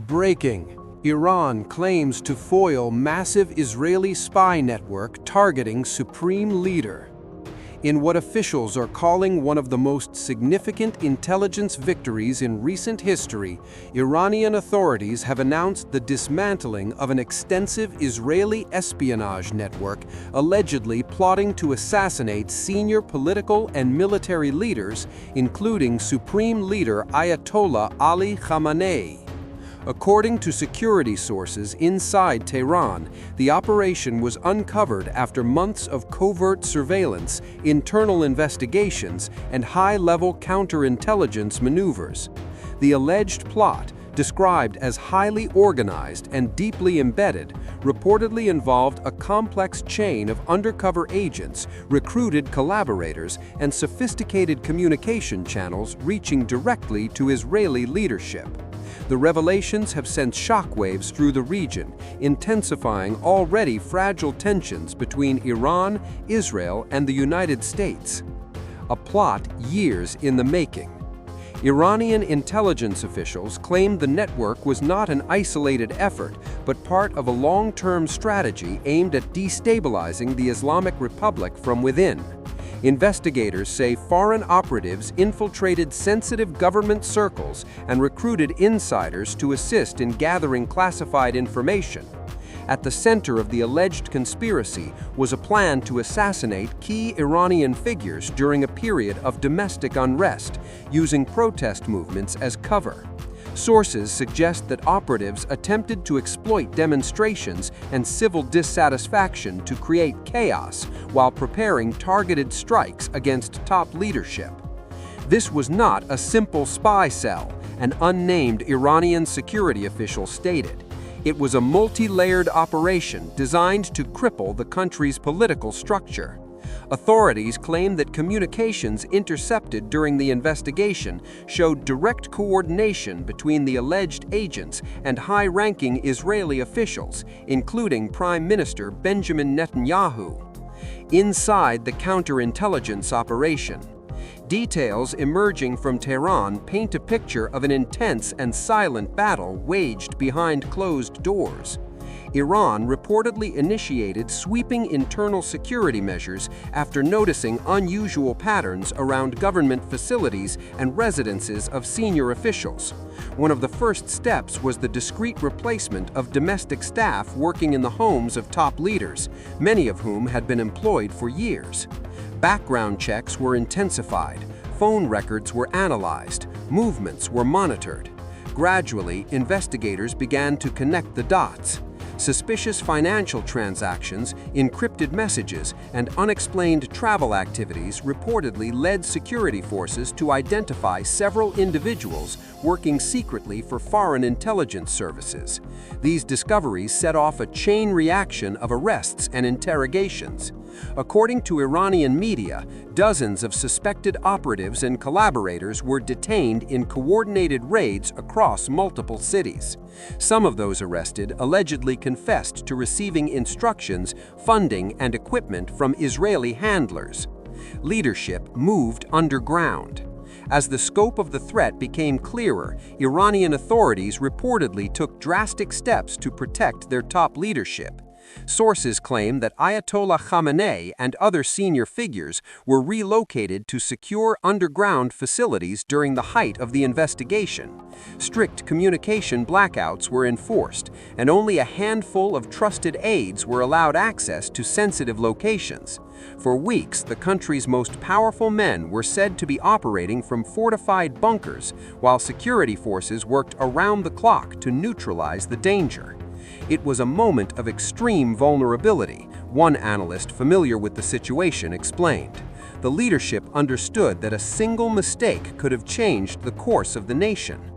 Breaking. Iran claims to foil massive Israeli spy network targeting supreme leader. In what officials are calling one of the most significant intelligence victories in recent history, Iranian authorities have announced the dismantling of an extensive Israeli espionage network allegedly plotting to assassinate senior political and military leaders, including Supreme Leader Ayatollah Ali Khamenei. According to security sources inside Tehran, the operation was uncovered after months of covert surveillance, internal investigations, and high-level counterintelligence maneuvers. The alleged plot, described as highly organized and deeply embedded, reportedly involved a complex chain of undercover agents, recruited collaborators, and sophisticated communication channels reaching directly to Israeli leadership. The revelations have sent shockwaves through the region, intensifying already fragile tensions between Iran, Israel, and the United States. A plot years in the making. Iranian intelligence officials claimed the network was not an isolated effort, but part of a long-term strategy aimed at destabilizing the Islamic Republic from within. Investigators say foreign operatives infiltrated sensitive government circles and recruited insiders to assist in gathering classified information. At the center of the alleged conspiracy was a plan to assassinate key Iranian figures during a period of domestic unrest, using protest movements as cover. Sources suggest that operatives attempted to exploit demonstrations and civil dissatisfaction to create chaos while preparing targeted strikes against top leadership. This was not a simple spy cell, an unnamed Iranian security official stated. It was a multi-layered operation designed to cripple the country's political structure. Authorities claim that communications intercepted during the investigation showed direct coordination between the alleged agents and high-ranking Israeli officials, including Prime Minister Benjamin Netanyahu. Inside the counterintelligence operation, details emerging from Tehran paint a picture of an intense and silent battle waged behind closed doors. Iran reportedly initiated sweeping internal security measures after noticing unusual patterns around government facilities and residences of senior officials. One of the first steps was the discreet replacement of domestic staff working in the homes of top leaders, many of whom had been employed for years. Background checks were intensified, phone records were analyzed, movements were monitored. Gradually, investigators began to connect the dots. Suspicious financial transactions, encrypted messages, and unexplained travel activities reportedly led security forces to identify several individuals working secretly for foreign intelligence services. These discoveries set off a chain reaction of arrests and interrogations. According to Iranian media, dozens of suspected operatives and collaborators were detained in coordinated raids across multiple cities. Some of those arrested allegedly confessed to receiving instructions, funding, and equipment from Israeli handlers. Leadership moved underground. As the scope of the threat became clearer, Iranian authorities reportedly took drastic steps to protect their top leadership. Sources claim that Ayatollah Khamenei and other senior figures were relocated to secure underground facilities during the height of the investigation. Strict communication blackouts were enforced, and only a handful of trusted aides were allowed access to sensitive locations. For weeks, the country's most powerful men were said to be operating from fortified bunkers, while security forces worked around the clock to neutralize the danger. It was a moment of extreme vulnerability, one analyst familiar with the situation explained. The leadership understood that a single mistake could have changed the course of the nation.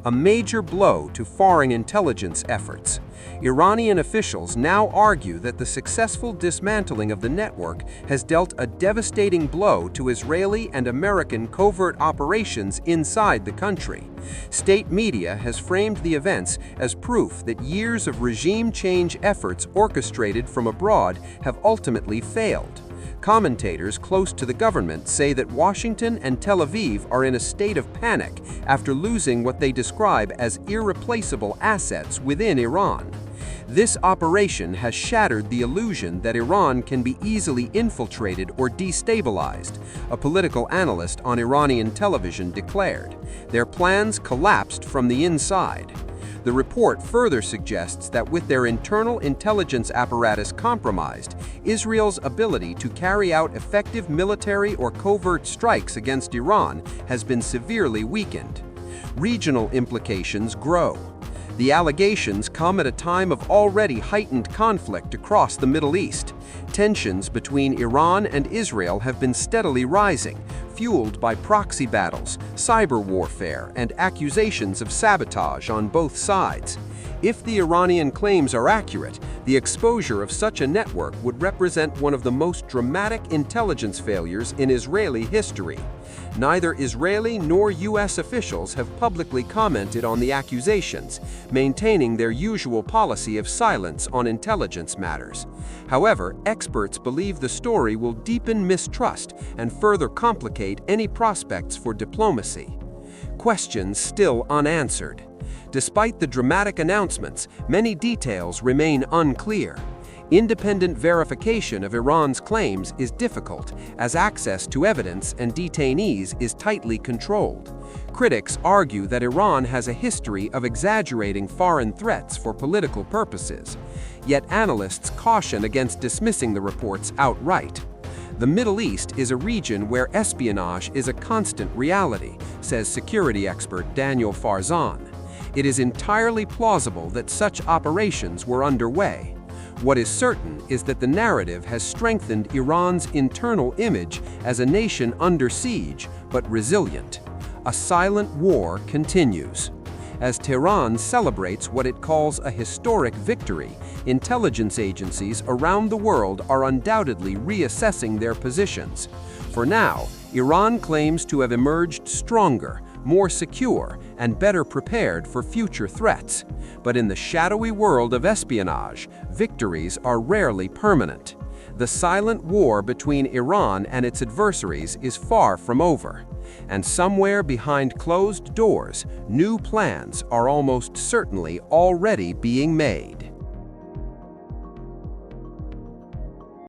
A major blow to foreign intelligence efforts. Iranian officials now argue that the successful dismantling of the network has dealt a devastating blow to Israeli and American covert operations inside the country. State media has framed the events as proof that years of regime change efforts orchestrated from abroad have ultimately failed. Commentators close to the government say that Washington and Tel Aviv are in a state of panic after losing what they describe as irreplaceable assets within Iran. This operation has shattered the illusion that Iran can be easily infiltrated or destabilized, a political analyst on Iranian television declared. Their plans collapsed from the inside. The report further suggests that with their internal intelligence apparatus compromised, Israel's ability to carry out effective military or covert strikes against Iran has been severely weakened. Regional implications grow. The allegations come at a time of already heightened conflict across the Middle East. Tensions between Iran and Israel have been steadily rising, fueled by proxy battles, cyber warfare, and accusations of sabotage on both sides. If the Iranian claims are accurate, the exposure of such a network would represent one of the most dramatic intelligence failures in Israeli history. Neither Israeli nor U.S. officials have publicly commented on the accusations, maintaining their usual policy of silence on intelligence matters. However, experts believe the story will deepen mistrust and further complicate any prospects for diplomacy. Questions still unanswered. Despite the dramatic announcements, many details remain unclear. Independent verification of Iran's claims is difficult, as access to evidence and detainees is tightly controlled. Critics argue that Iran has a history of exaggerating foreign threats for political purposes. Yet analysts caution against dismissing the reports outright. The Middle East is a region where espionage is a constant reality, says security expert Daniel Farzan. It is entirely plausible that such operations were underway. What is certain is that the narrative has strengthened Iran's internal image as a nation under siege but resilient. A silent war continues. As Tehran celebrates what it calls a historic victory, intelligence agencies around the world are undoubtedly reassessing their positions. For now, Iran claims to have emerged stronger, more secure, and better prepared for future threats. But in the shadowy world of espionage, victories are rarely permanent. The silent war between Iran and its adversaries is far from over. And somewhere behind closed doors, new plans are almost certainly already being made.